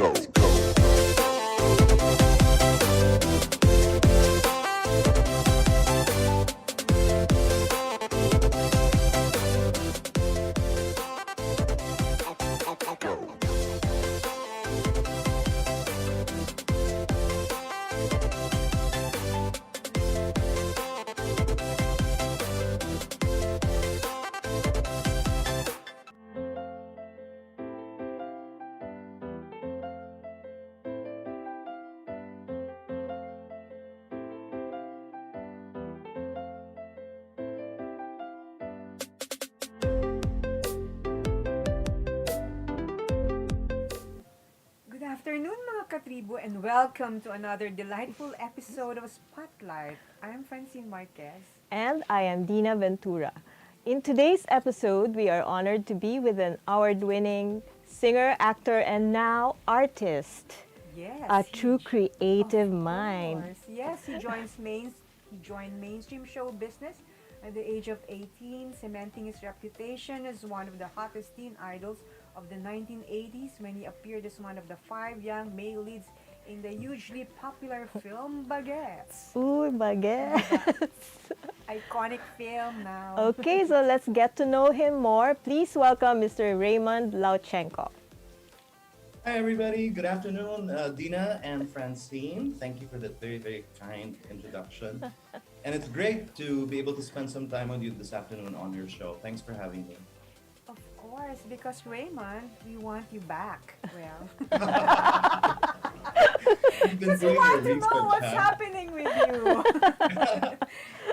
Good afternoon mga katribo and welcome to another delightful episode of Spotlight. I'm Francine Marquez. And I am Dinah Ventura. In today's episode, we are honored to be with an award-winning singer, actor, and now artist. Yes. A true creative Of mind. course. Yes, he joined mainstream show business at the age of 18, cementing his reputation as one of the hottest teen idols of the 1980s when he appeared as one of the 5 young male leads in the hugely popular film Baguettes. Ooh, baguettes. Iconic film now. Okay, so let's get to know him more. Please welcome Mr. Raymond Lauchengco. Hi, everybody. Good afternoon, Dinah and Francine. Thank you for that very, very kind introduction. And it's great to be able to spend some time with you this afternoon on your show. Thanks for having me. Of course, because Raymond, we want you back. Well, You've been because we doing want your to know research, what's huh? happening with you.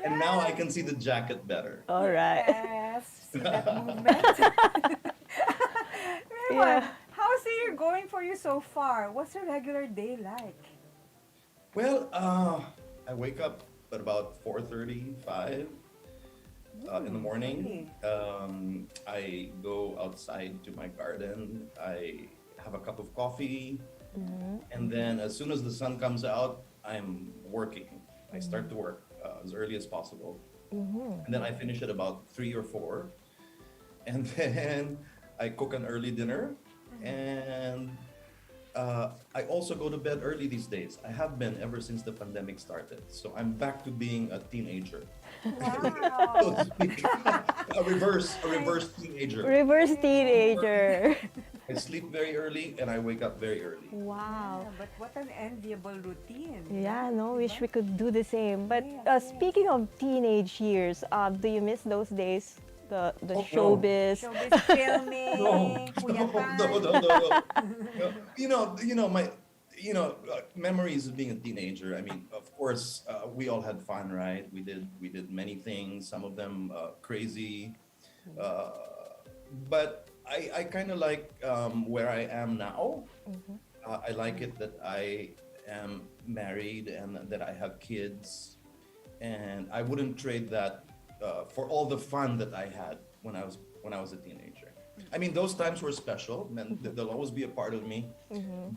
And now I can see the jacket better. All right. Yes, see that movement? Raymond, Yeah. how's the year going for you so far? What's a regular day like? Well, I wake up at about 4:35 in the morning. I go outside to my garden. I have a cup of coffee. And then as soon as the sun comes out, I'm working. I start to work as early as possible. And then I finish at about 3 or 4. And then I cook an early dinner. And I also go to bed early these days. I have been ever since the pandemic started. So I'm back to being a teenager. So Wow. to speak. a reverse teenager. Reverse teenager. I sleep very early and I wake up very early. Wow. Yeah, but what an enviable routine. Yeah, no, wish we could do the same. But Yeah, speaking of teenage years, do you miss those days? The Oh, no. showbiz? Showbiz filming, No, kuyatan. no. My memories of being a teenager. I mean, of course, we all had fun, right? We did many things. Some of them crazy, but I kind of like where I am now. I like it that I am married and that I have kids, and I wouldn't trade that for all the fun that I had when I was a teenager. I mean, those times were special, and they'll always be a part of me.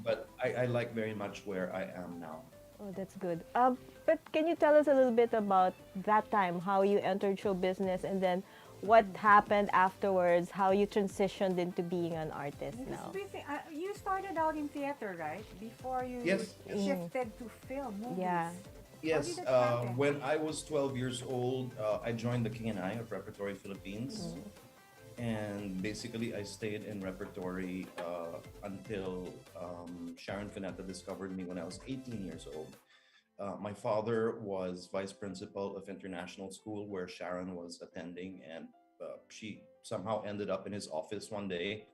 But I like very much where I am now. Oh, that's good. But can you tell us a little bit about that time, how you entered show business, and then what happened afterwards, how you transitioned into being an artist Because now? you started out in theater, right? Before you Yes. shifted to film movies. Yeah. Yes, did that happen? when I was 12 years old, I joined the K&I of Repertory Philippines. And basically, I stayed in repertory until Sharon Finetta discovered me when I was 18 years old. My father was vice principal of international school where Sharon was attending, and she somehow ended up in his office one day,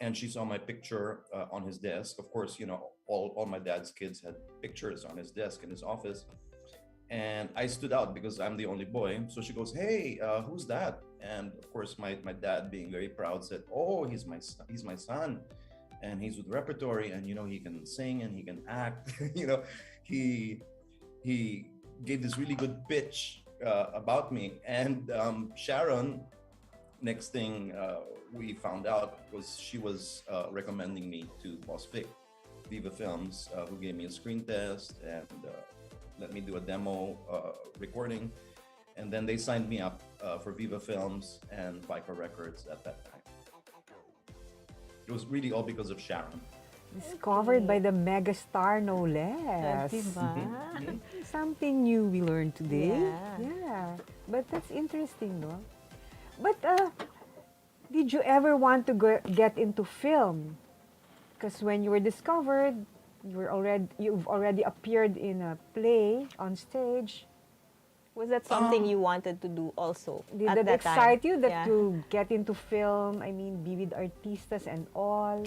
and she saw my picture on his desk. Of course, all my dad's kids had pictures on his desk in his office. And I stood out because I'm the only boy. So she goes, "Hey, who's that?" And of course, my dad, being very proud, said, "Oh, he's my son, and he's with repertory, and he can sing and he can act." He gave this really good pitch about me, and Sharon. Next thing we found out was she was recommending me to Boss Vic, Viva Films, who gave me a screen test and let me do a demo recording. And then they signed me up for Viva Films and Vica Records at that time. It was really all because of Sharon. Discovered by the megastar, no less. Diba? Something new we learned today. Yeah. Yeah. But that's interesting, no? But did you ever want to get into film? Because when you were discovered, you've already appeared in a play on stage. Was that something you wanted to do also Did at that that time? excite you Yeah. to get into film? I mean, be with artistas and all.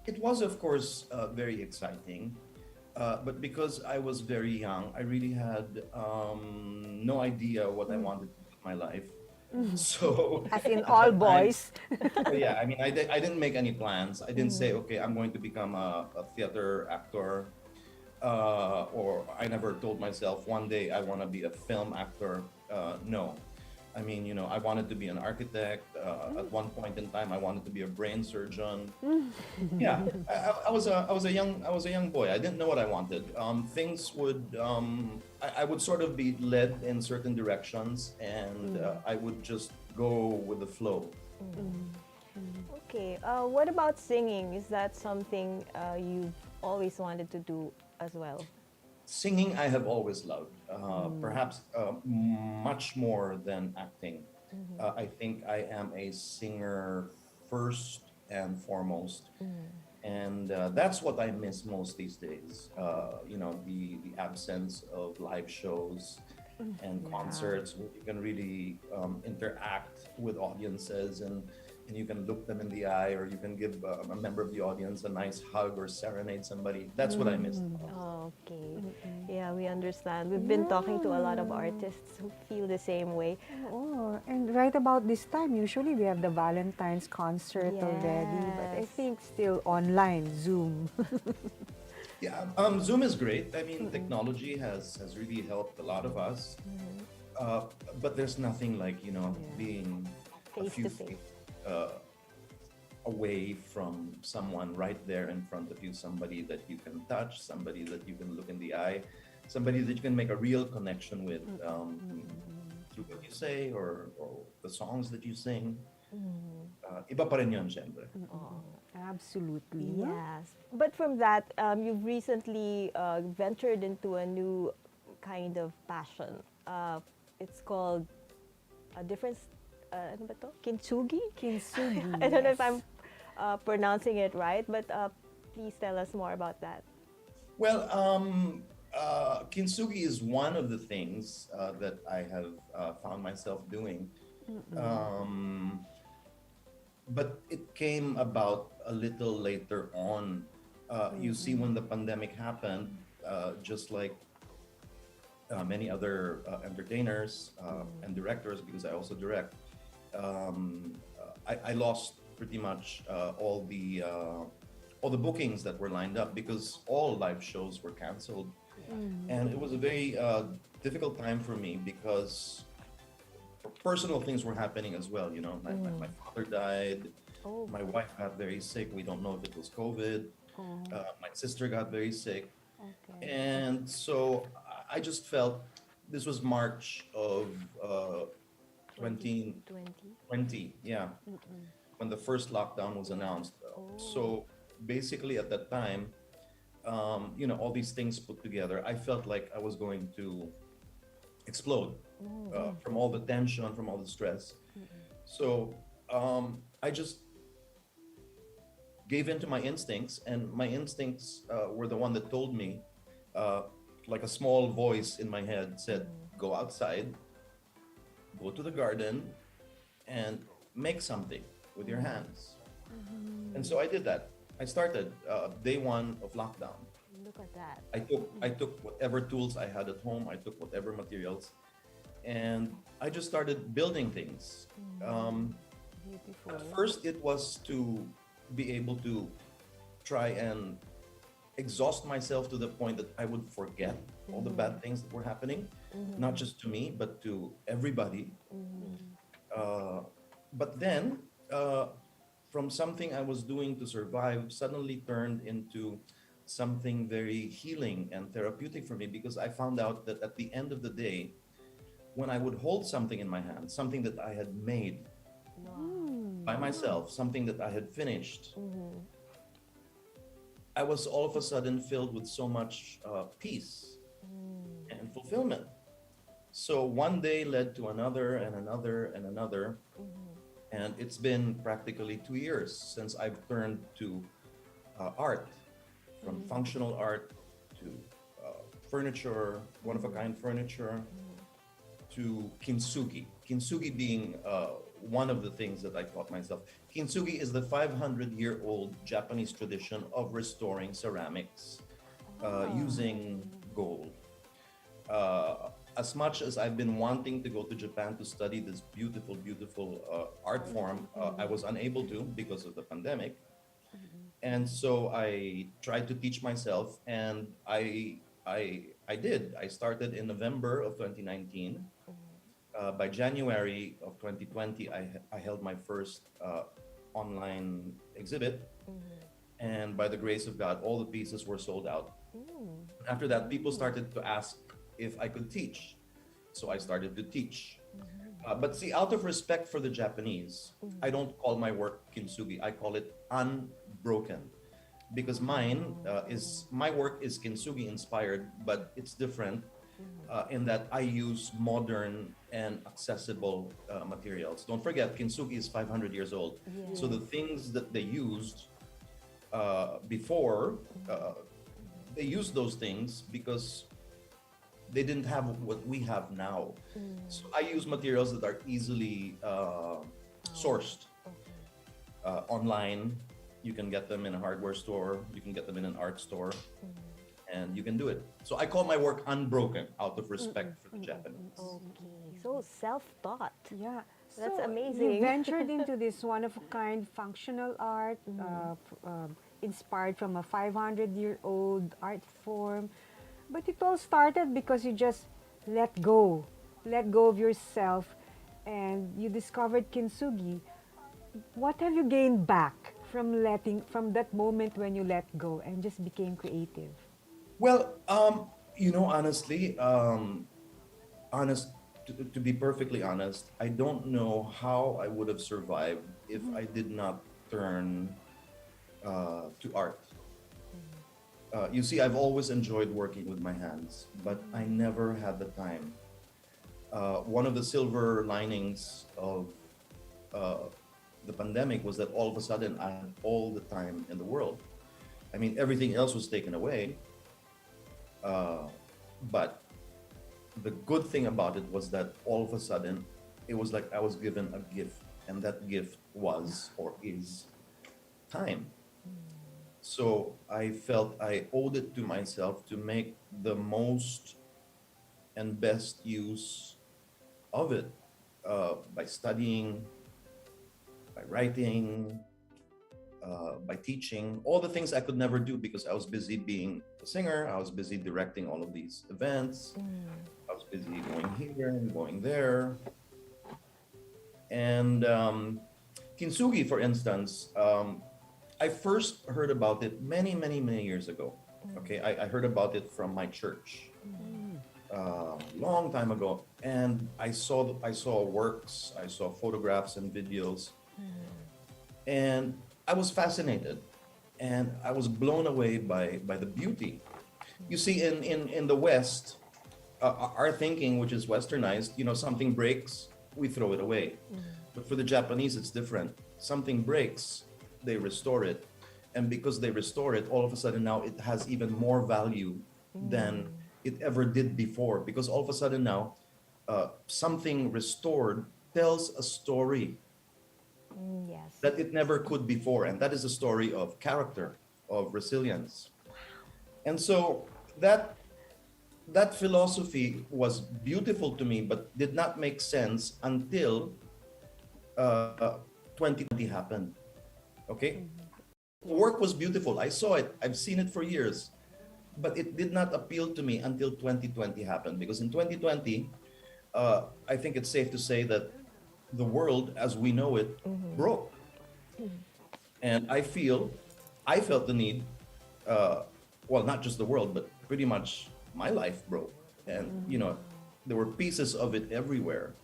It was, of course, very exciting. But because I was very young, I really had no idea what I wanted to do with my life. So, As in at all that time, boys. yeah, I mean, I didn't make any plans. I didn't say, okay, I'm going to become a theater actor. Or I never told myself one day I want to be a film actor. No. I mean, I wanted to be an architect. At one point in time, I wanted to be a brain surgeon. Yeah, I was a young boy. I didn't know what I wanted. Things would I would sort of be led in certain directions, and I would just go with the flow. Okay. What about singing? Is that something you've always wanted to do as well? Singing, I have always loved, perhaps much more than acting. I think I am a singer first and foremost. And that's what I miss most these days. The absence of live shows and concerts where you can really interact with audiences and you can look them in the eye, or you can give a member of the audience a nice hug or serenade somebody. That's what I miss the most. Okay. Yeah, we understand. We've been talking to a lot of artists who feel the same way. Oh, and right about this time, usually we have the Valentine's concert already, but I Yes. think still online, Zoom. Yeah, Zoom is great. I mean, technology has really helped a lot of us. But there's nothing like, being a Face few to face. feet away from someone right there in front of you, somebody that you can touch, somebody that you can look in the eye, somebody that you can make a real connection with through what you say or the songs that you sing. Iba pa rin yun, syempre. Absolutely. no? Yes. But from that, you've recently ventured into a new kind of passion. It's called a different, ano ba to? Kintsugi? Kintsugi. I don't know if yes. I'm pronouncing it right, but please tell us more about that. Well, kintsugi is one of the things that I have found myself doing. But it came about a little later on. You see, when the pandemic happened, just like many other entertainers and directors, because I also direct, I lost pretty much all the bookings that were lined up because all live shows were canceled, and it was a very difficult time for me because personal things were happening as well. My father died. Oh. My wife got very sick. We don't know if it was COVID. My sister got very sick. Okay. And so I just felt this was March of 2020, 2020. yeah, when the first lockdown was announced. So basically, at that time, all these things put together, I felt like I was going to explode from all the tension, from all the stress. So I just gave in to my instincts, and my instincts were the one that told me, like a small voice in my head said, go outside, go to the garden, and make something with your hands. And so I did that. I started day one of lockdown. Look at that. I took whatever tools I had at home, I took whatever materials, and I just started building things. Beautiful. At first, it was to be able to try and exhaust myself to the point that I would forget all the bad things that were happening, not just to me, but to everybody. But then, from something I was doing to survive, suddenly turned into something very healing and therapeutic for me, because I found out that at the end of the day, when I would hold something in my hand, something that I had made by myself, something that I had finished, I was all of a sudden filled with so much peace and fulfillment. So one day led to another and another and another. And it's been practically 2 years since I've turned to art, from functional art to furniture, one of a kind furniture, to kintsugi. Kintsugi being one of the things that I taught myself. Kintsugi is the 500-year-old Japanese tradition of restoring ceramics using gold. As much as I've been wanting to go to Japan to study this beautiful, beautiful art form, I was unable to because of the pandemic. And so I tried to teach myself, and I did. I started in November of 2019. By January of 2020, I held my first online exhibit, and by the grace of God, all the pieces were sold out. After that, people started to ask if I could teach, so I started to teach. But see, out of respect for the Japanese, I don't call my work kintsugi. I call it unbroken, because my work is kintsugi inspired, but it's different in that I use modern and accessible materials. Don't forget, kintsugi is 500 years old. So the things that they used before, they used those things because they didn't have what we have now. So I use materials that are easily sourced online. You can get them in a hardware store, you can get them in an art store, and you can do it. So I call my work unbroken out of respect for the Japanese. Okay, so self-taught. Yeah. That's So amazing. You ventured into this one-of-a-kind functional art, inspired from a 500-year-old art form. But it all started because you just let go of yourself, and you discovered kintsugi. What have you gained back from that moment when you let go and just became creative? Well, honestly, to be perfectly honest, I don't know how I would have survived if I did not turn to art. You see, I've always enjoyed working with my hands, but I never had the time. One of the silver linings of the pandemic was that all of a sudden I had all the time in the world. I mean, everything else was taken away. But the good thing about it was that all of a sudden, it was like I was given a gift, and that gift was or is time. So I felt I owed it to myself to make the most and best use of it by studying, by writing, by teaching, all the things I could never do because I was busy being a singer, I was busy directing all of these events, I was busy going here and going there. And kintsugi, for instance, I first heard about it many, many, many years ago. Okay, I heard about it from my church long time ago, and I saw works, I saw photographs and videos, and I was fascinated, and I was blown away by the beauty. You see, in the West, our thinking, which is westernized, something breaks, we throw it away. But for the Japanese, it's different. Something breaks, they restore it. And because they restore it, all of a sudden now it has even more value than it ever did before. Because all of a sudden now, something restored tells a story Yes. that it never could before. And that is a story of character, of resilience. And so that philosophy was beautiful to me, but did not make sense until 2020 happened. Okay? Work was beautiful. I saw it. I've seen it for years. But it did not appeal to me until 2020 happened. Because in 2020, I think it's safe to say that the world as we know it broke. And I felt the need, well, not just the world, but pretty much my life broke. And, there were pieces of it everywhere.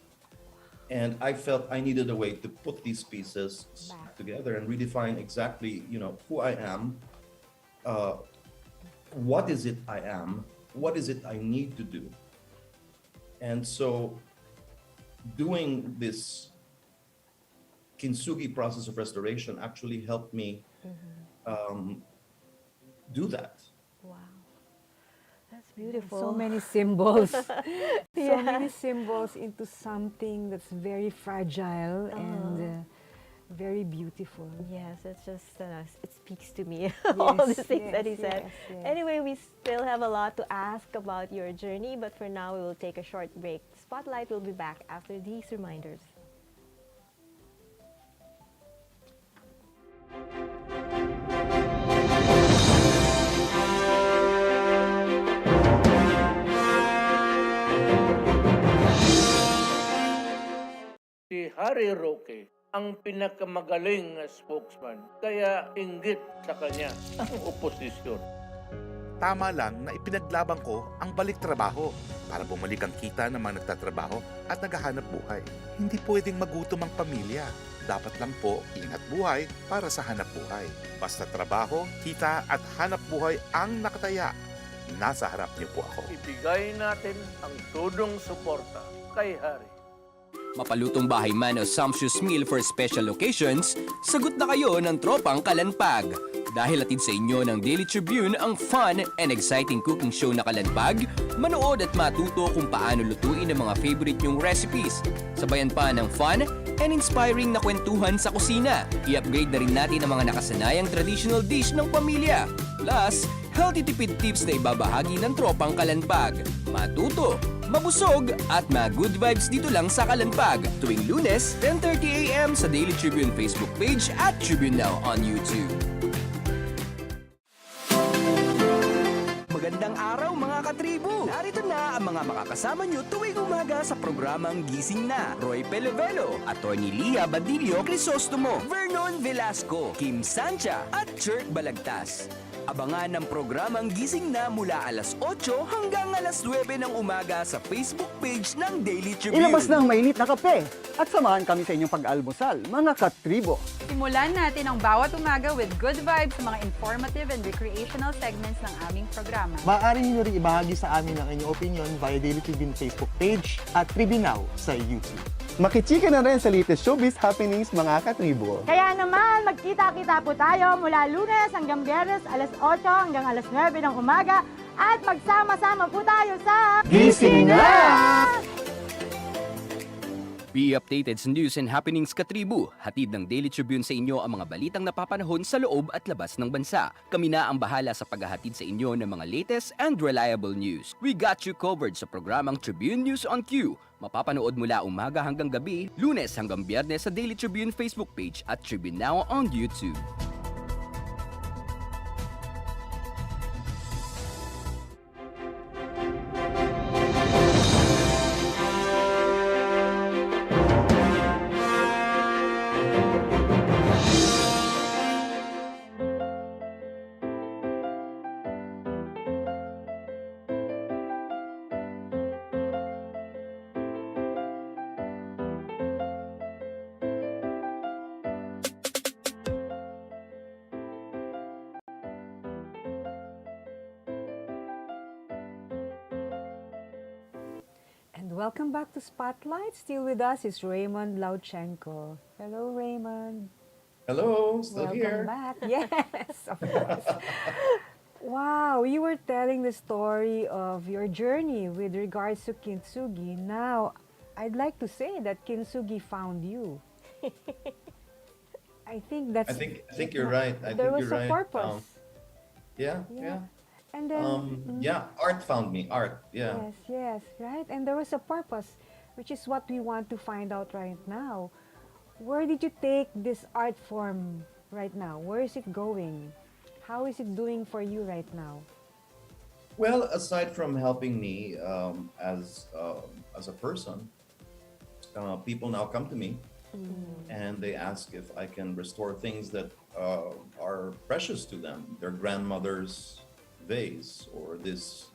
And I felt I needed a way to put these pieces back together and redefine exactly, who I am uh, what is it I am? What is it I need to do? And so doing this kintsugi process of restoration actually helped me um, do that. Wow, that's So beautiful. many symbols. So Yeah. many symbols into something that's very fragile and very beautiful. Yes, it's just it speaks to me. All the Yes, things that he yes, said. yes, yes. Anyway, we still have a lot to ask about your journey, but for now, we will take a short break. Spotlight will be back after these reminders. Si Harry Roque ang pinakamagaling na spokesman, kaya inggit sa kanya ang oposisyon. Tama lang na ipinaglaban ko ang balik trabaho para bumalik ang kita ng mga nagtatrabaho at naghahanap buhay. Hindi pwedeng magutom ang pamilya. Dapat lang po ingat buhay para sa hanap buhay. Basta trabaho, kita at hanap buhay ang nakataya. Nasa harap niyo po ako. Ibigay natin ang tudong suporta kay Harry. Mapalutong bahay man o sumptuous meal for special occasions, sagot na kayo ng Tropang Kalanpag. Dahil atid sa inyo ng Daily Tribune ang fun and exciting cooking show na Kalanpag, manood at matuto kung paano lutuin ang mga favorite nyong recipes. Sabayan pa ng fun and inspiring na kwentuhan sa kusina. I-upgrade na rin natin ang mga nakasanayang traditional dish ng pamilya. Plus, healthy tipid tips na ibabahagi ng Tropang Kalanpag. Matuto, mabusog at ma-good vibes dito lang sa Kalanpag tuwing Lunes, 10:30 a.m. sa Daily Tribune Facebook page at Tribune Now on YouTube. Magandang araw mga katribo! Narito na ang mga makakasama nyo tuwing umaga sa programang Gising Na. Roy Pelevelo, Atty. Lia Badillo Crisostomo, Vernon Velasco, Kim Sancha at Chert Balagtas. Abangan ang programang Gising Na mula alas 8 hanggang alas 9 ng umaga sa Facebook page ng Daily Tribune. Ilabas na ang mainit na kape at samahan kami sa inyong pag-almusal, mga katribo. Simulan natin ang bawat umaga with good vibes sa mga informative and recreational segments ng aming programa. Maaari niyo rin ibahagi sa amin ang inyong opinion via Daily Tribune Facebook page at Tribune Now sa YouTube. Makichika na rin sa latest showbiz happenings, mga katribo. Kaya naman, magkita-kita po tayo mula Lunes hanggang Biyernes, alas 8 hanggang alas 9 ng umaga at magsama-sama po tayo sa Gising Na! Be updated sa news and happenings katribo. Hatid ng Daily Tribune sa inyo ang mga balitang napapanahon sa loob at labas ng bansa. Kami na ang bahala sa paghahatid sa inyo ng mga latest and reliable news. We got you covered sa programang Tribune News on Q. Mapapanood mula umaga hanggang gabi, Lunes hanggang Biyernes sa Daily Tribune Facebook page at Tribune Now on YouTube. And welcome back to Spotlight. Still with us is Raymond Lauchengco. Hello, Raymond. Hello, still Welcome here. back. Yes, of course. Wow, you were telling the story of your journey with regards to kintsugi. Now, I'd like to say that kintsugi found you. I think that's. I think you're right. I there think was you're a right. purpose. Yeah. And then. Yeah, art found me. Art. Yeah. Yes, yes, right. And there was a purpose, which is what we want to find out right now. Where did you take this art form right now? Where is it going? How is it doing for you right now? Well, aside from helping me as a person, people now come to me and they ask if I can restore things that are precious to them. Their grandmother's vase or this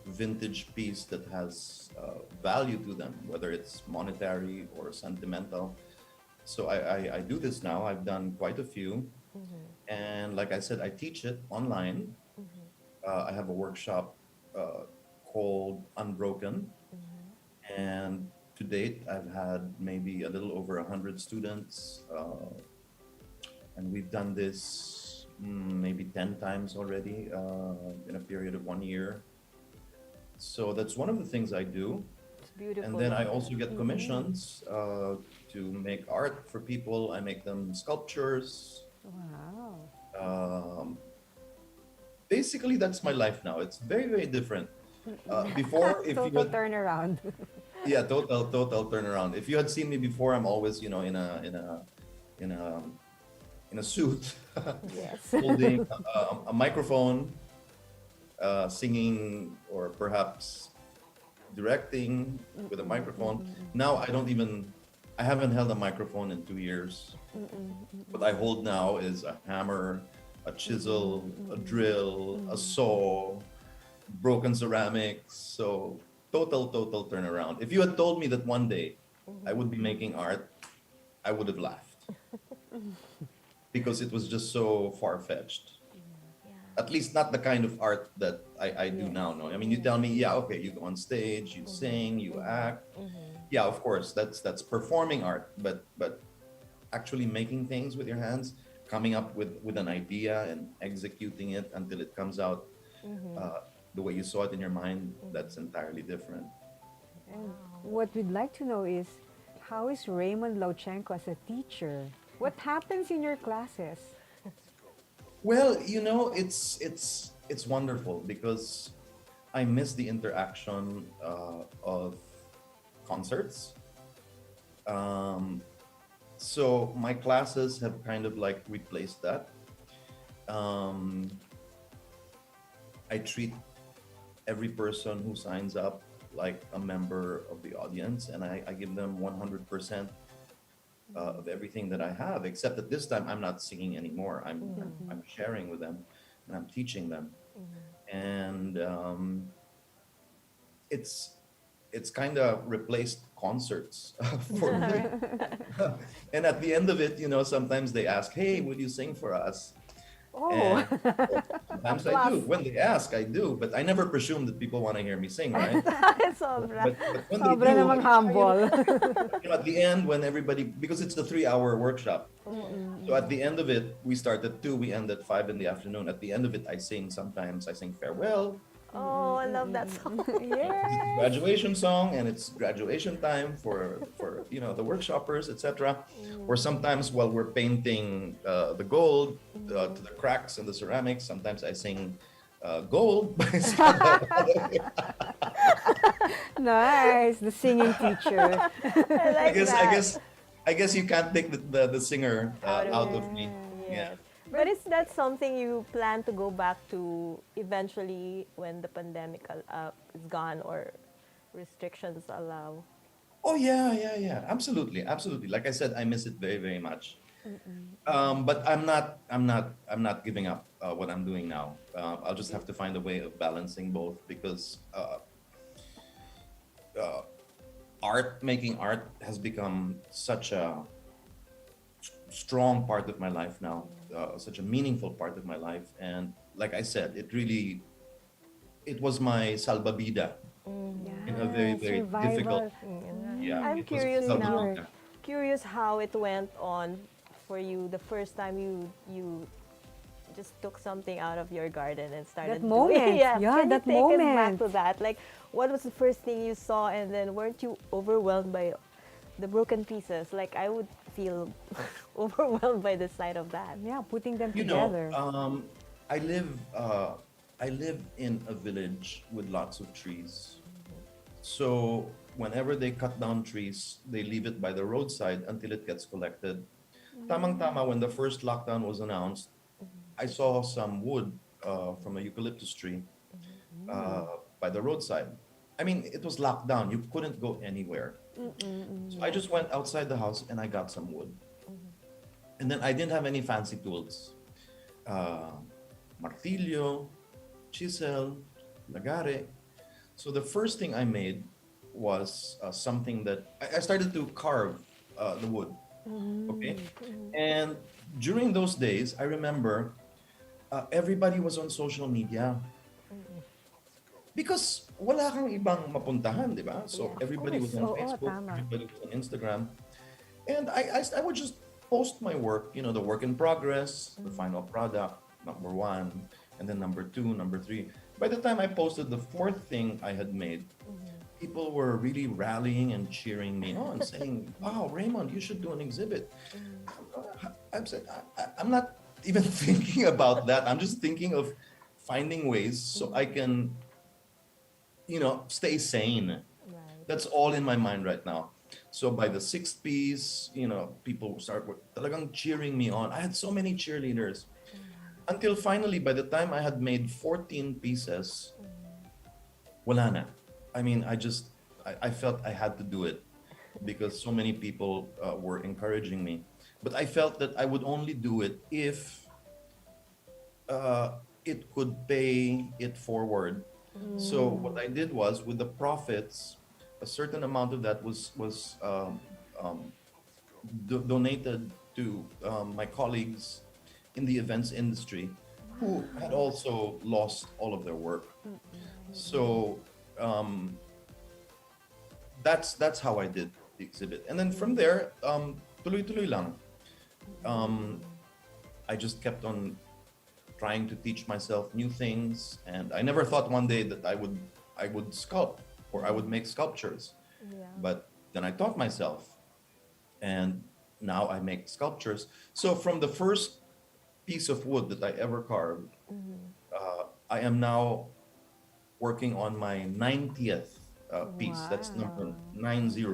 vintage piece that has value to them, whether it's monetary or sentimental. So I do this now. I've done quite a few. And like I said, I teach it online. I have a workshop called Unbroken. And to date, I've had maybe a little over 100 students. And we've done this maybe 10 times already in a period of 1 year. So that's one of the things I do. It's beautiful. And then I also get commissions to make art for people. I make them sculptures. Wow. Basically, that's my life now. It's very, very different. Before, if you Total had, turnaround. yeah, total turnaround. If you had seen me before, I'm always, in a suit, Yes. holding a microphone, singing, or perhaps directing with a microphone. Now I haven't held a microphone in 2 years. What I hold now is a hammer, a chisel, a drill, a saw, broken ceramics. So total turnaround. If you had told me that one day I would be making art, I would have laughed. Because it was just so far-fetched. At least not the kind of art that I do now. No, I mean, you tell me, yeah, okay, you go on stage, you sing, you act. Yeah, of course, that's performing art. But actually making things with your hands, coming up with an idea and executing it until it comes out the way you saw it in your mind, that's entirely different. And what we'd like to know is, how is Raymond Lauchengco as a teacher? What happens in your classes? Well, it's wonderful because I miss the interaction of concerts. So my classes have kind of like replaced that. I treat every person who signs up like a member of the audience, and I give them 100% of everything that I have, except that this time I'm not singing anymore. I'm sharing with them, and I'm teaching them, and it's kind of replaced concerts for me. And at the end of it, sometimes they ask, "Hey, will you sing for us?" Oh. And sometimes I do. When they ask, I do. But I never presume that people want to hear me sing, right? Sobra. But when they Sobra do, namang humble. at the end, when everybody, because it's the 3-hour workshop. So at the end of it, we start at 2, we end at 5 in the afternoon. At the end of it, I sing sometimes. I sing farewell. Oh, I love that song. It's a graduation song, and it's graduation time for the workshoppers, etc. Or sometimes while we're painting the gold to the cracks in the ceramics, sometimes I sing gold. Nice, the singing teacher. I like that. I guess you can't take the singer out of me. Yeah. But is that something you plan to go back to eventually when the pandemic is gone or restrictions allow? Oh yeah. Absolutely. Like I said, I miss it very, very much. But I'm not giving up what I'm doing now. I'll just have to find a way of balancing both because making art has become such a strong part of my life now, such a meaningful part of my life. And like I said, it was my salvavida in a very, very difficult. Yeah, I'm it was curious now. salvavida. Curious how it went on for you the first time you just took something out of your garden and started That moment. doing. Yeah, Can that you take us back moment. to that? Like, what was the first thing you saw, and then weren't you overwhelmed by the broken pieces? Like, I would feel overwhelmed by the sight of that. Yeah, putting them You together. know, I live in a village with lots of trees. So whenever they cut down trees, they leave it by the roadside until it gets collected. Tamang-tama, when the first lockdown was announced, I saw some wood from a eucalyptus tree by the roadside. I mean, it was locked down. You couldn't go anywhere. So I just went outside the house and I got some wood. And then I didn't have any fancy tools. Martillo, chisel, lagare. So the first thing I made was something that I started to carve the wood. Okay, and during those days, I remember everybody was on social media because wala kang ibang mapuntahan, di ba? So Yeah, of everybody was course. on Oo, Facebook, tama. everybody was on Instagram, and I would just post my work, the work in progress, the final product, number one, and then number two, number three. By the time I posted the fourth thing I had made, people were really rallying and cheering me on, saying, "Wow, Raymond, you should do an exhibit." I'm saying, I'm not even thinking about that. I'm just thinking of finding ways so I can, stay sane. Right. That's all in my mind right now. So by the sixth piece, people start talagang cheering me on. I had so many cheerleaders. Until finally, by the time I had made 14 pieces, wala na. I mean, I felt I had to do it because so many people were encouraging me. But I felt that I would only do it if it could pay it forward. So what I did was, with the profits, a certain amount of that was donated to my colleagues in the events industry who had also lost all of their work. So that's how I did the exhibit. And then from there, tuloy-tuloy lang. I just kept on trying to teach myself new things, and I never thought one day that I would sculpt or I would make sculptures. Yeah. But then I taught myself, and now I make sculptures. So from the first piece of wood that I ever carved, I am now working on my 90th piece. That's number 90.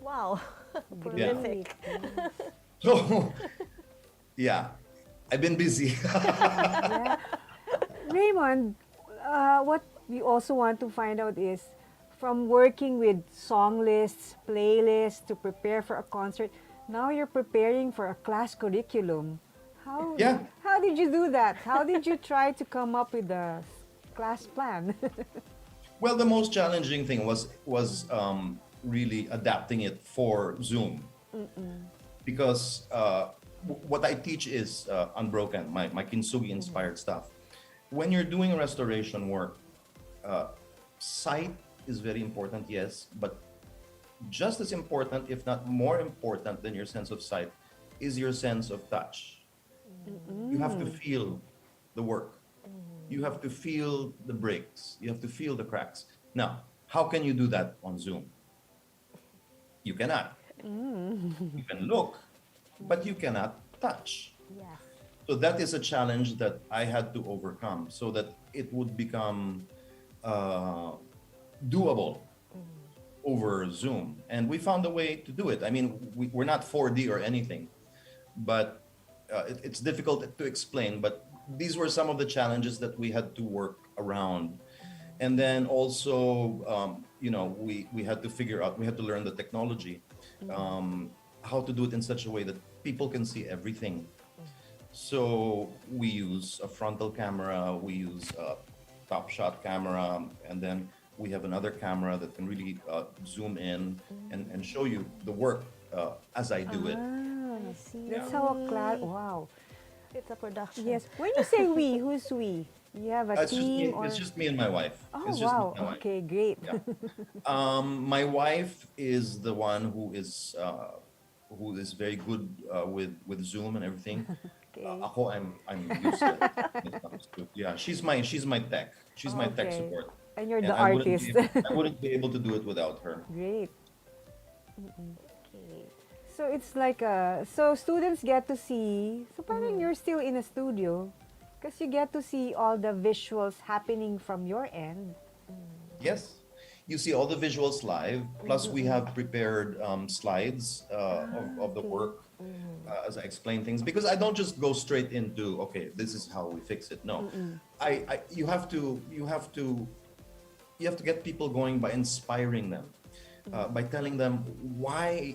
Wow. Yeah. Prolific. So, yeah, I've been busy. Yeah. Raymond, what we also want to find out is, from working with song lists, playlists to prepare for a concert, now you're preparing for a class curriculum. How, Yeah. how did you do that? How did you try to come up with a class plan? Well, the most challenging thing was really adapting it for Zoom, because what I teach is unbroken, my kintsugi inspired stuff. When you're doing restoration work, sight is very important, yes, but just as important, if not more important than your sense of sight, is your sense of touch. You have to feel the work. You have to feel the breaks. You have to feel the cracks. Now, how can you do that on Zoom? You cannot. You can look, but you cannot touch. Yes. So that is a challenge that I had to overcome so that it would become doable over Zoom. And we found a way to do it. I mean, we're not 4D or anything, but it's difficult to explain. But these were some of the challenges that we had to work around. And then also, we had to figure out, we had to learn the technology, how to do it in such a way that people can see everything. So we use a frontal camera, we use a top shot camera, and then we have another camera that can really zoom in and show you the work as I do it. I see. That's how a class, wow. It's a production. Yes. When you say we, who's we? You have a It's just me. team or? It's just me and my wife. Oh, It's just me wow. and my wife. Okay, great. Yeah. My wife is the one who is very good with Zoom and everything. Okay. Ako, I'm useless when it comes to, yeah. She's my tech. She's my tech Okay. support. And you're And the I wouldn't artist. I wouldn't be able to do it without her. Great. Okay. So it's like so students get to see, so parang you're still in a studio because you get to see all the visuals happening from your end. Yes. You see all the visuals live. Plus, we have prepared slides of the work as I explain things, because I don't just go straight into, okay, this is how we fix it. No, you have to get people going by inspiring them, by telling them why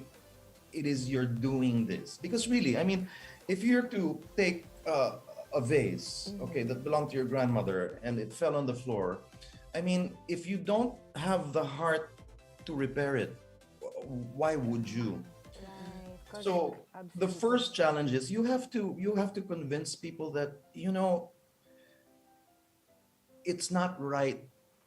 it is you're doing this. Because really, I mean, if you're to take a vase, okay, that belonged to your grandmother and it fell on the floor, I mean, if you don't have the heart to repair it, why would you? Right. So the first challenge is you have to convince people that, it's not right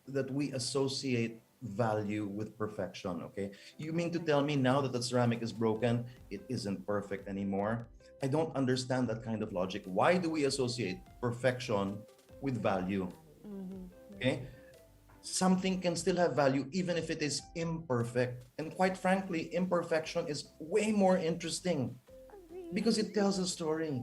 that we associate value with perfection. Okay, you mean to tell me now that the ceramic is broken, it isn't perfect anymore? I don't understand that kind of logic. Why do we associate perfection with value? Okay, something can still have value even if it is imperfect, and quite frankly, imperfection is way more interesting because it tells a story.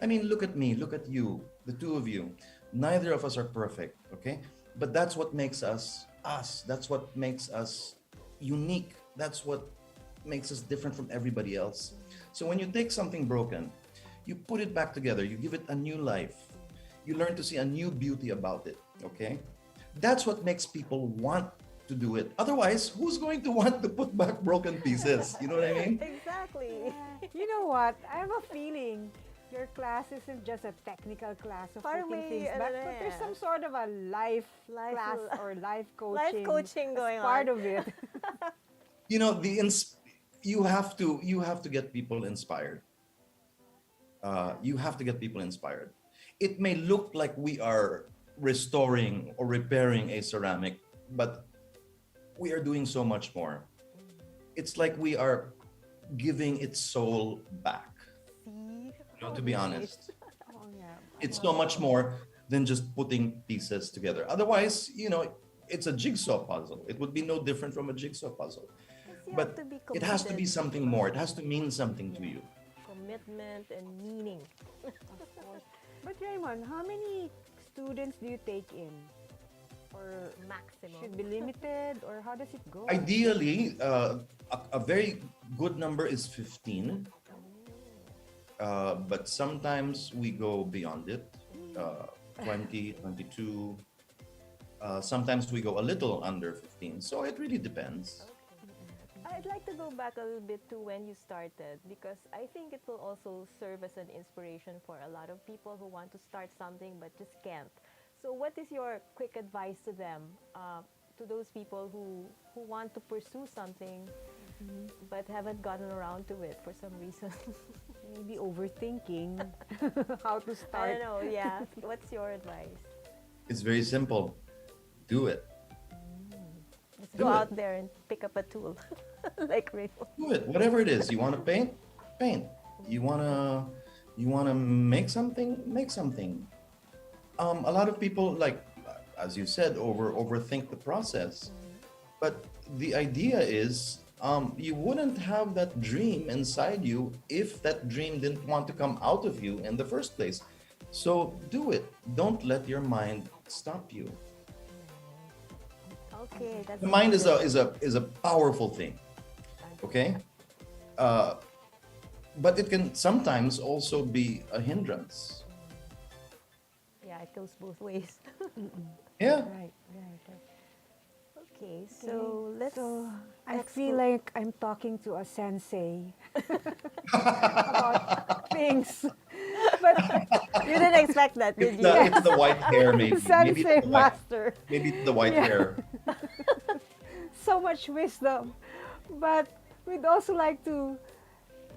I mean, look at me, look at you, the two of you. Neither of us are perfect, okay? But that's what makes us us. That's what makes us unique. That's what makes us different from everybody else. So when you take something broken, you put it back together, you give it a new life, you learn to see a new beauty about it, okay? That's what makes people want to do it. Otherwise, who's going to want to put back broken pieces? You know what I mean? Exactly. You know what? I have a feeling your class isn't just a technical class of Parang putting may, things back, but there's some sort of a life class or life coaching. Life coaching going as part on. of it. You have to get people inspired. You have to get people inspired. It may look like we are restoring or repairing a ceramic, but we are doing so much more. It's like we are giving its soul back. To be honest, it's so much more than just putting pieces together. Otherwise, it's a jigsaw puzzle. It would be no different from a jigsaw puzzle. But it has to be something more. It has to mean something to you. Commitment and meaning. But Raymond, how many students do you take in? Or Maximum. should be limited, or how does it go? Ideally, a very good number is 15. But sometimes we go beyond it, 20, 22. Sometimes we go a little under 15. So it really depends. I'd like to go back a little bit to when you started, because I think it will also serve as an inspiration for a lot of people who want to start something but just can't. So what is your quick advice to them, to those people who want to pursue something but haven't gotten around to it for some reason? Maybe overthinking how to start. I don't know, yeah. What's your advice? It's very simple. Do it. Just go out there and pick up a tool, like Raymond. Do it. Whatever it is. You want to paint? Paint. You wanna make something? Make something. A lot of people, like, as you said, overthink the process. But the idea is, you wouldn't have that dream inside you if that dream didn't want to come out of you in the first place. So do it. Don't let your mind stop you. Okay, that's The mind is a powerful thing. Okay? But it can sometimes also be a hindrance. Yeah, it goes both ways. Yeah. Right. Okay, so I feel like I'm talking to a sensei about things. But you didn't expect that, did you? It's the white hair, maybe. Sensei master. Maybe it's the white hair. So much wisdom. But we'd also like to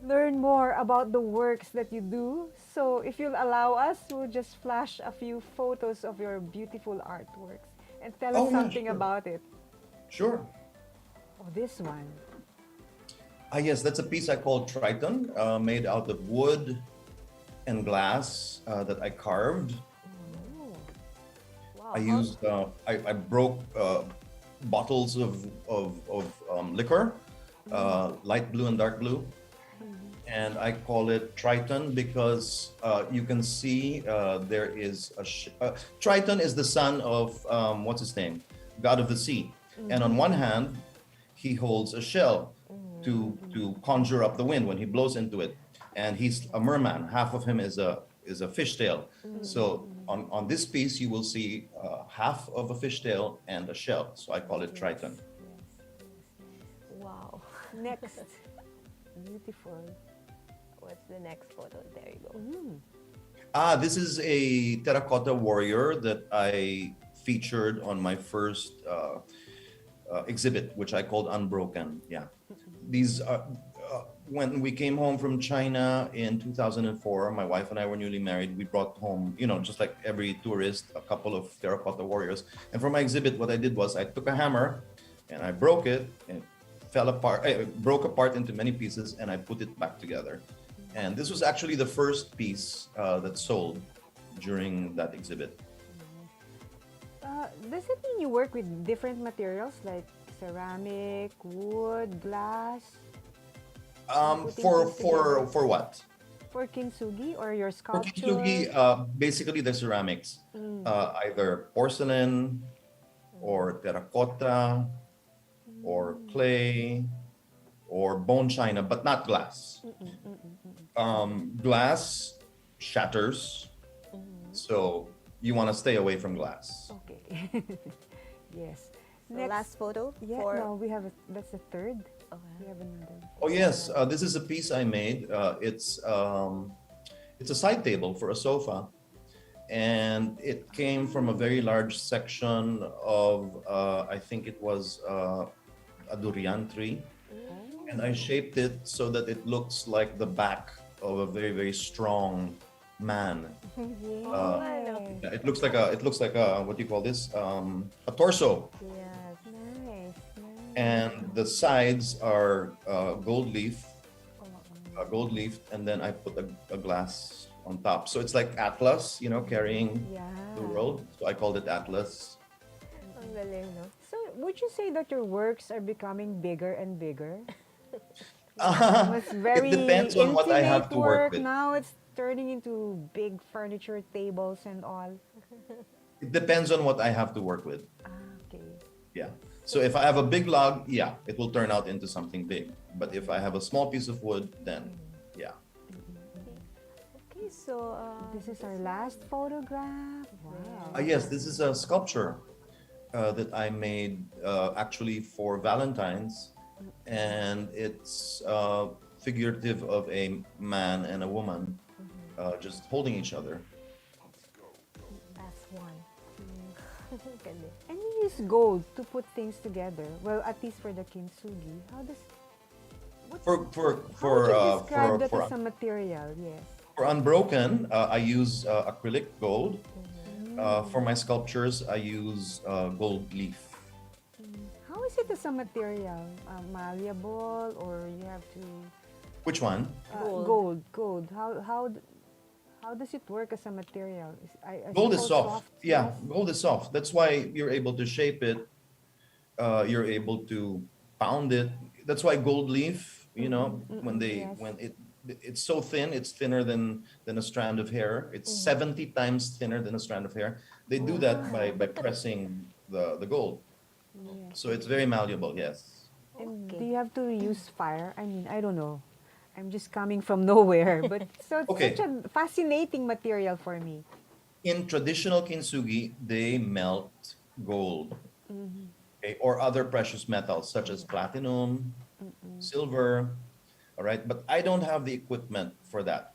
learn more about the works that you do. So if you'll allow us, we'll just flash a few photos of your beautiful artworks and tell us something about it. Sure. Oh, this one. Yes, that's a piece I call Triton, made out of wood and glass that I carved. Wow. I used, I broke bottles of liquor, light blue and dark blue. And I call it Triton because you can see there is Triton is the son of, what's his name? God of the sea. And on one hand, he holds a shell to conjure up the wind when he blows into it. And he's a merman. Half of him is a fishtail. So on this piece, you will see half of a fishtail and a shell. So I call it Triton. Wow. Next. Beautiful. What's the next photo? There you go. This is a terracotta warrior that I featured on my first exhibit, which I called Unbroken. Yeah. These are when we came home from China in 2004, my wife and I were newly married. We brought home, just like every tourist, a couple of terracotta warriors. And for my exhibit, what I did was I took a hammer and I broke it and it fell apart. It broke apart into many pieces and I put it back together. And this was actually the first piece that sold during that exhibit. Does it mean you work with different materials like ceramic, wood, glass? For what? For kintsugi or your For sculpture? kintsugi, basically the ceramics, either porcelain or terracotta or clay or bone china, but not glass. Glass shatters, so you want to stay away from glass. Okay. Yes. So last photo. Yeah, no, we have that's the third. Okay. We have another. Oh yes, this is a piece I made. It's a side table for a sofa, and it came from a very large section of I think it was a durian tree, and I shaped it so that it looks like the back of a very, very strong man. It looks like a what do you call this? A torso. Yes. Nice. And the sides are gold leaf, and then I put a glass on top. So it's like Atlas, carrying the world. So I called it Atlas. Ang galing, no? So would you say that your works are becoming bigger and bigger? It's very It depends on what I have to work with. Now it's turning into big furniture tables and all. It depends on what I have to work with. Okay. Yeah. So if I have a big log, yeah, it will turn out into something big. But if I have a small piece of wood, then yeah. Okay, so This is our last photograph. Wow. Yes, this is a sculpture that I made actually for Valentine's, and it's figurative of a man and a woman just holding each other. that's one. Galing. And you use gold to put things together. Well, at least for the kintsugi. How does For how would you describe that for as a material? Yes. For Unbroken, I use acrylic gold. For my sculptures, I use gold leaf. How is it as a material? Malleable, or you have to Which one? gold. How does it work as a material? I Gold is suppose soft. Yeah, yes? gold is soft. That's why you're able to shape it. You're able to pound it. That's why gold leaf, when it's so thin, it's thinner than a strand of hair. It's 70 times thinner than a strand of hair. They do that by pressing the gold. So it's very malleable, yes. And do you have to use fire? I mean, I don't know. I'm just coming from nowhere, but so it's Okay. such a fascinating material for me. In traditional kintsugi, they melt gold, okay, or other precious metals such as platinum, silver. All right, but I don't have the equipment for that.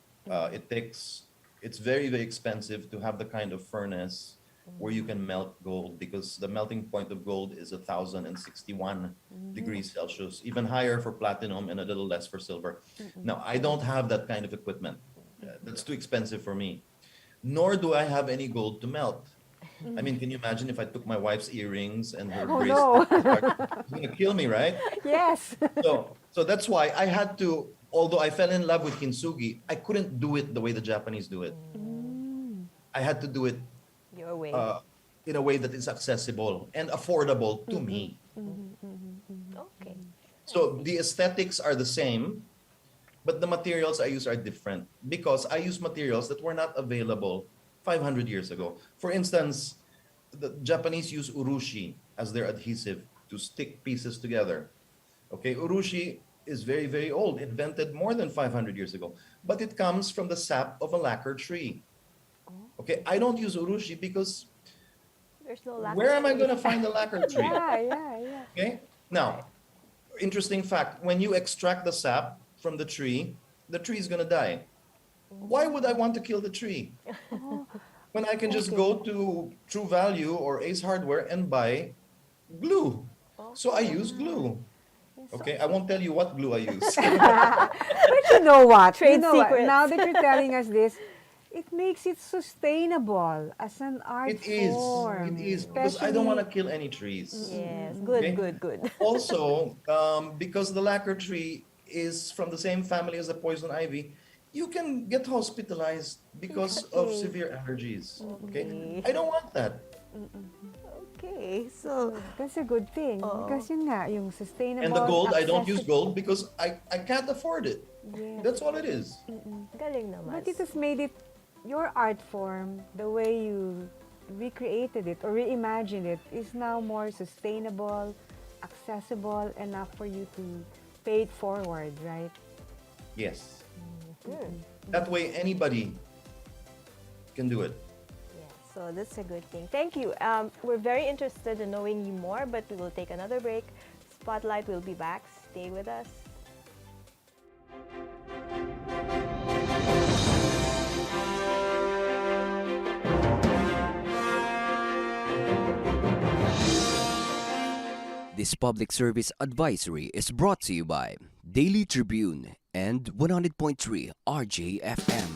It's very, very expensive to have the kind of furnace where you can melt gold, because the melting point of gold is 1,061 degrees Celsius, even higher for platinum and a little less for silver. Now, I don't have that kind of equipment. That's too expensive for me. Nor do I have any gold to melt. I mean, can you imagine if I took my wife's earrings and her Oh, bracelet? It's gonna kill me, right? Yes. So that's why I had to, although I fell in love with kintsugi, I couldn't do it the way the Japanese do it. I had to do it Your way. in a way that is accessible and affordable to me. Okay. So the aesthetics are the same, but the materials I use are different because I use materials that were not available 500 years ago. For instance, the Japanese use urushi as their adhesive to stick pieces together. Okay, urushi is very, very old, invented more than 500 years ago, but it comes from the sap of a lacquer tree. Okay, I don't use urushi because There's no lack. where am I going to find the lacquer tree? Yeah. Okay, now, interesting fact, when you extract the sap from the tree is going to die. Why would I want to kill the tree? When I can just go to True Value or Ace Hardware and buy glue. So I use glue. Okay, I won't tell you what glue I use. But you know what? Trade you know what? secrets. Now that you're telling us this, it makes it sustainable as an art It is. form. It is because I don't want to kill any trees. Yes, good, Okay. good. Also, because the lacquer tree is from the same family as the poison ivy, you can get hospitalized because of Okay. severe allergies. Okay, Okay. I don't want that. Okay, so That's a good thing. Oo. Because yun nga, yung sustainable, And the gold, I don't use accessible. gold because I can't afford it. Yes. That's all it is. galing naman. But it has made it your art form, the way you recreated it or reimagined it, is now more sustainable, accessible enough for you to pay it forward, right? Yes. Hmm. That way, anybody can do it. Yeah, so that's a good thing. Thank you. We're very interested in knowing you more, but we will take another break. Spotlight will be back. Stay with us. This public service advisory is brought to you by Daily Tribune and 100.3 RJFM.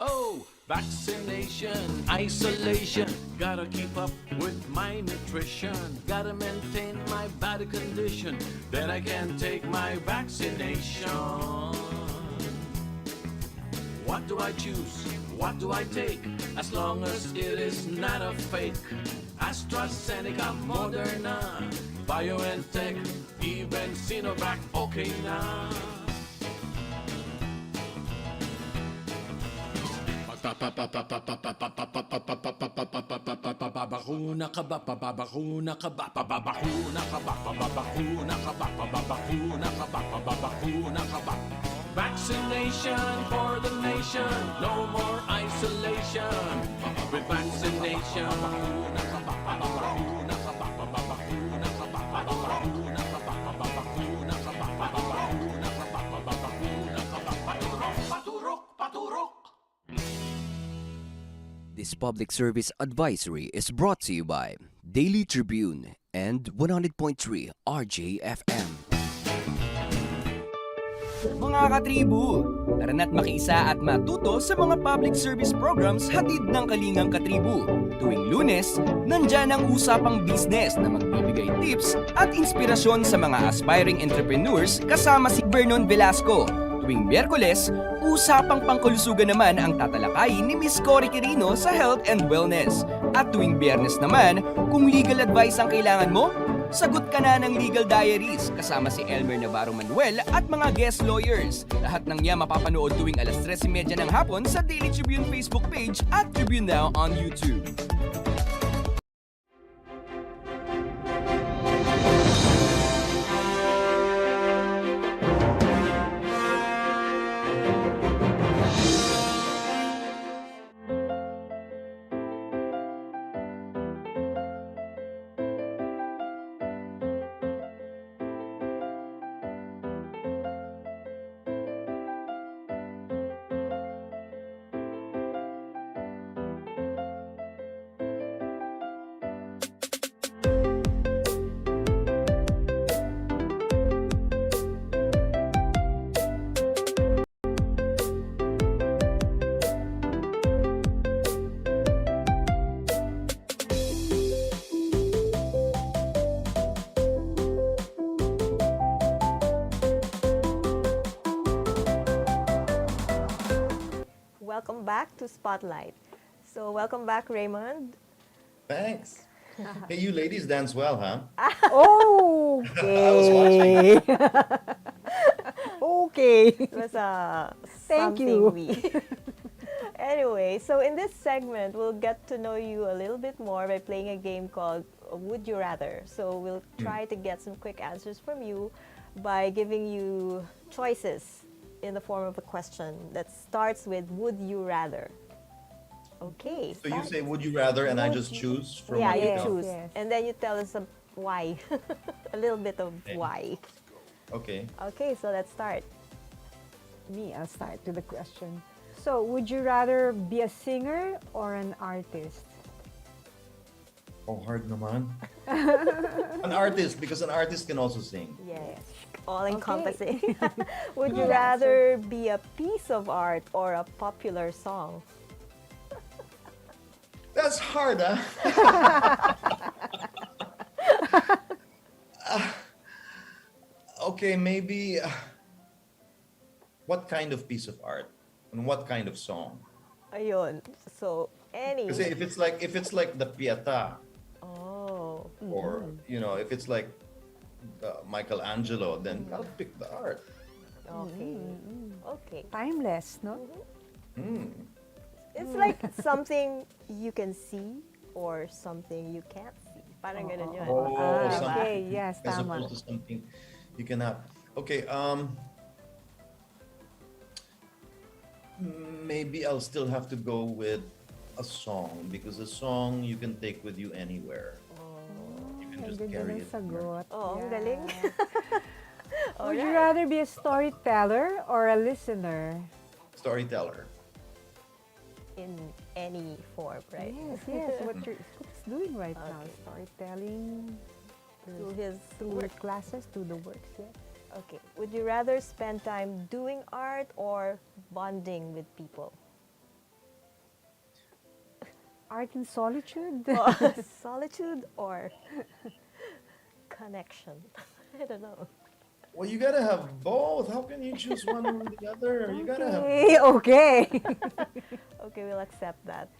Oh, vaccination, isolation. Gotta keep up with my nutrition. Gotta maintain my body condition. Then I can take my vaccination. What do I choose? What do I take? As long as it is not a fake. AstraZeneca, Moderna, BioNTech, even Sinovac, okay na. Pababakuna ka ba? Pababakuna ka ba? Pababakuna ka ba? Pababakuna ka ba? Pababakuna ka ba? Pababakuna ka ba? Vaccination for the nation, no more isolation. With vaccination, pababakuna ka ba? Pababakuna ka ba? Pababakuna ka ba? Pababakuna ka ba? Pababakuna ka ba? Pababakuna ka ba? Pababakuna ka ba? Paturok, paturok, paturok. This public service advisory is brought to you by Daily Tribune and 100.3 RJFM. Mga katribu, tara na't makiisa at matuto sa mga public service programs hatid ng Kalingang Katribu. Tuwing Lunes, nandyan ang usapang business na magbibigay tips at inspirasyon sa mga aspiring entrepreneurs kasama si Vernon Velasco. Tuwing Miyerkules, usapang pangkulusugan naman ang tatalakayin ni Miss Cory Quirino sa Health and Wellness. At tuwing Biyernes naman, kung legal advice ang kailangan mo, sagot ka na ng Legal Diaries kasama si Elmer Navarro Manuel at mga guest lawyers. Lahat ng niya mapapanood tuwing alas 3:30 ng hapon sa Daily Tribune Facebook page at Tribune Now on YouTube. Welcome back to Spotlight. So, welcome back, Raymond. Thanks. Hey, you ladies dance well, huh? Okay. Okay. It was Thank something you. we... Anyway, so in this segment, we'll get to know you a little bit more by playing a game called Would You Rather. So we'll try to get some quick answers from you by giving you choices in the form of a question that starts with Would You Rather. Okay. So you say, would you rather, and I just choose from Yeah, what you you know? choose. Yes. And then you tell us why. A little bit of Okay. why. Okay. Okay, so let's start. Me, I'll start with the question. So, would you rather be a singer or an artist? Oh, hard naman. An artist, because an artist can also sing. Yes, all encompassing. Would Good you rather be a piece of art or a popular song? That's hard, huh? Okay, maybe. What kind of piece of art and what kind of song? Ayun. So, any. Kasi if it's like the Pieta, Oh. or if it's like Michelangelo, then I'll pick the art. Okay. Okay. Timeless, no? It's like something you can see or something you can't see. Parang ganun yun. Okay, yes, As tama. opposed to something you cannot. Okay, maybe I'll still have to go with a song, because a song you can take with you anywhere. You can just Ganda carry ng it. sagot. Oh, ang Yeah. galing. Would you rather be a storyteller or a listener? Storyteller. In any form, right? Yes, yes. What Scoop's doing right now, storytelling Through his through work. classes, through the works. Yeah. Okay. Would you rather spend time doing art or bonding with people? Art in solitude. Solitude or connection? I don't know. Well, you gotta have both. How can you choose one or the other? You gotta have. Okay. Okay, we'll accept that.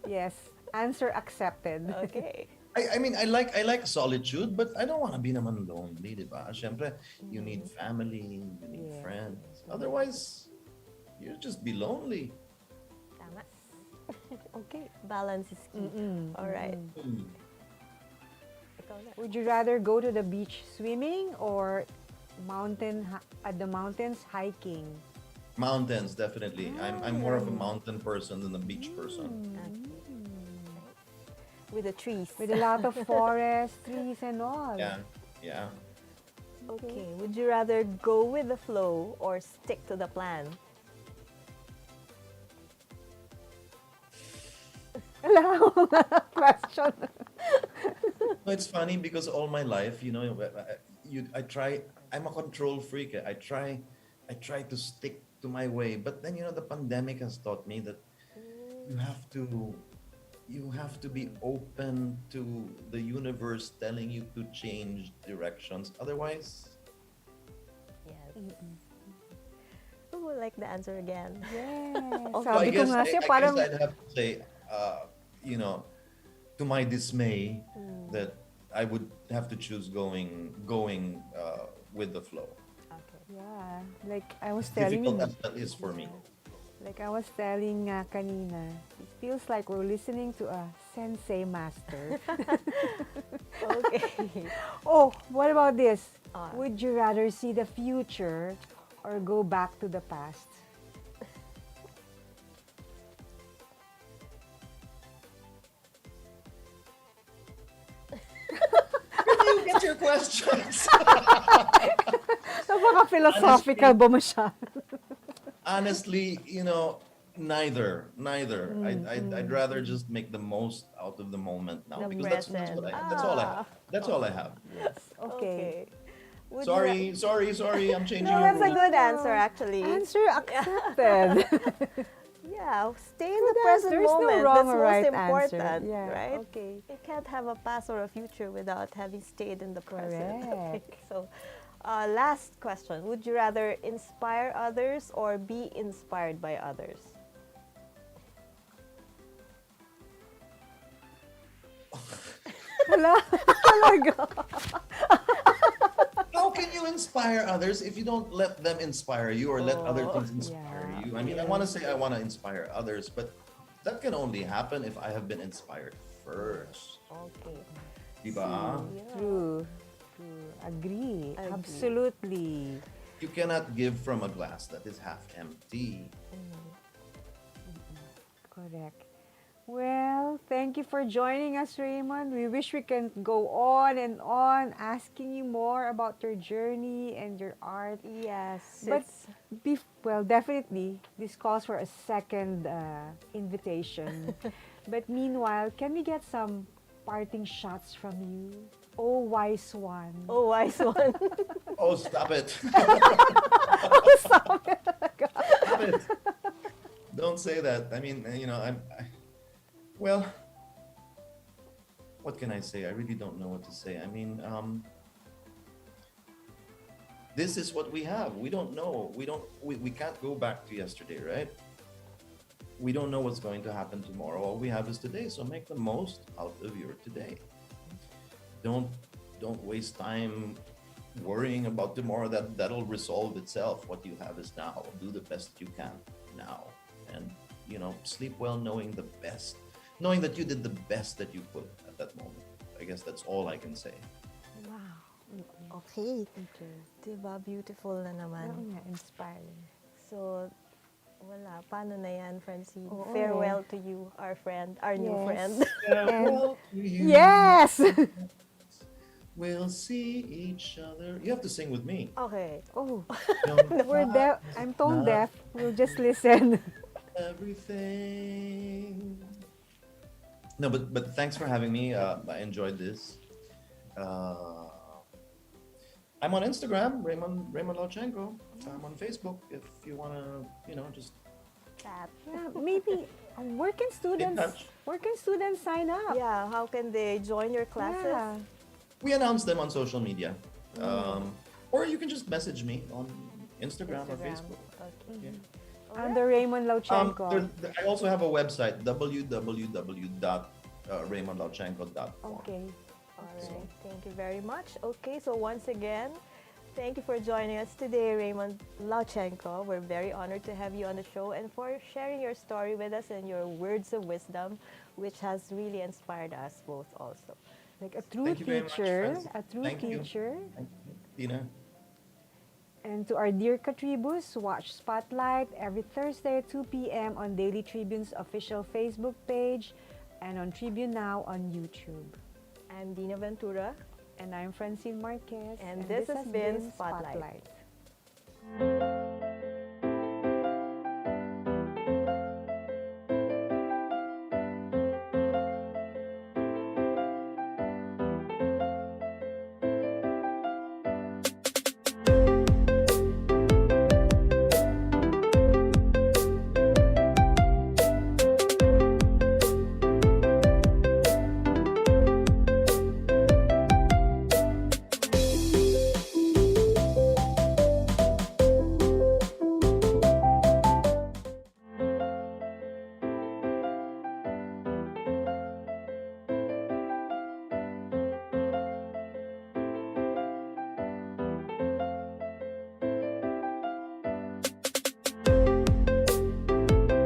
Yes. Answer accepted. Okay. I mean, I like solitude, but I don't want to be naman lonely, di ba? Siyempre, you need family, you need Yeah. friends. Otherwise, you'll just be lonely. Tama. Okay. Balance is key. All right. Ikaw na. Would you rather go to the beach swimming or at the mountains hiking? Mountains, definitely. I'm more of a mountain person than a beach person. With the trees. With a lot of forest, trees, and all. Yeah, yeah. Okay. Would you rather go with the flow or stick to the plan? Question. No, it's funny because all my life, I'm a control freak. I try to stick to my way, but then the pandemic has taught me that you have to be open to the universe telling you to change directions. Otherwise, Yes. Who would like the answer again? Yes. so Sabi ko nga siya, parang... I'd have to say, to my dismay, that I would have to choose going with the flow. Okay. Yeah. Like I was telling Difficult you. as that is for me. Like I was telling kanina, it feels like we're listening to a sensei master. Okay. Oh, what about this? Ah. Would you rather see the future or go back to the past? Where do you get your questions? Napaka-philosophical ba masyado? Honestly, neither. I'd rather just make the most out of the moment now, The because that's what I have. That's all I have. That's all I have. Okay. Would you Sorry. I'm changing No, your that's a rules. good answer, actually. Answer accepted. Yeah, stay in the present There's no moment. wrong That's or most right important, answer. Yeah, right? okay. You can't have a past or a future without having stayed in the present. Okay, Correct. so, last question. Would you rather inspire others or be inspired by others? Wala. Talaga. How can you inspire others if you don't let them inspire you or let other things inspire yeah, you? I mean, I want to say I want to inspire others, but that can only happen if I have been inspired first. Okay. Diba? True. Agree. Absolutely. You cannot give from a glass that is half empty. Correct. Well, thank you for joining us, Raymond. We wish we can go on and on asking you more about your journey and your art. Yes. But, definitely, this calls for a second invitation. But meanwhile, can we get some parting shots from you. Oh, wise one. Oh, wise one. Oh, stop it. Oh, stop it. Stop it. Don't say that. I mean, well, what can I say? I really don't know what to say. I mean, this is what we have. We don't know. We can't go back to yesterday, right? We don't know what's going to happen tomorrow. All we have is today. So make the most out of your today. Don't waste time worrying about tomorrow. That'll resolve itself. What you have is now. Do the best you can now. And sleep well knowing the best. Knowing that you did the best that you could at that moment. I guess that's all I can say. Wow. Okay. Diba? Beautiful na naman. Oo nga, inspiring. So, wala. Paano na yan, Francine? Oo. Farewell to you, our friend, our new Yes. friend. Farewell to you. Yes! We'll see each other. You have to sing with me. Okay. Oh, Don't we're deaf. I'm tone deaf. We'll just listen. everything. No, but thanks for having me. I enjoyed this. I'm on Instagram, Raymond Lauchengco. I'm on Facebook if you wanna, just Chat. Yeah, maybe working students sign up. Yeah, how can they join your classes? Yeah. we announce them on social media, or you can just message me on Instagram. Or Facebook. Okay. Yeah. Under Raymond Lauchengco. I also have a website, www.raymondlauchengco.com. Okay. All right. Thank you very much. Okay, so once again, thank you for joining us today, Raymond Lauchengco. We're very honored to have you on the show and for sharing your story with us and your words of wisdom, which has really inspired us both also. Like a true Thank you very much, teacher. friends. A true Thank you. teacher. Thank you, Dinah. And to our dear Katribus, watch Spotlight every Thursday at 2 p.m. on Daily Tribune's official Facebook page and on Tribune Now on YouTube. I'm Dinah Ventura. And I'm Francine Marquez. And this has been Spotlight. Spotlight.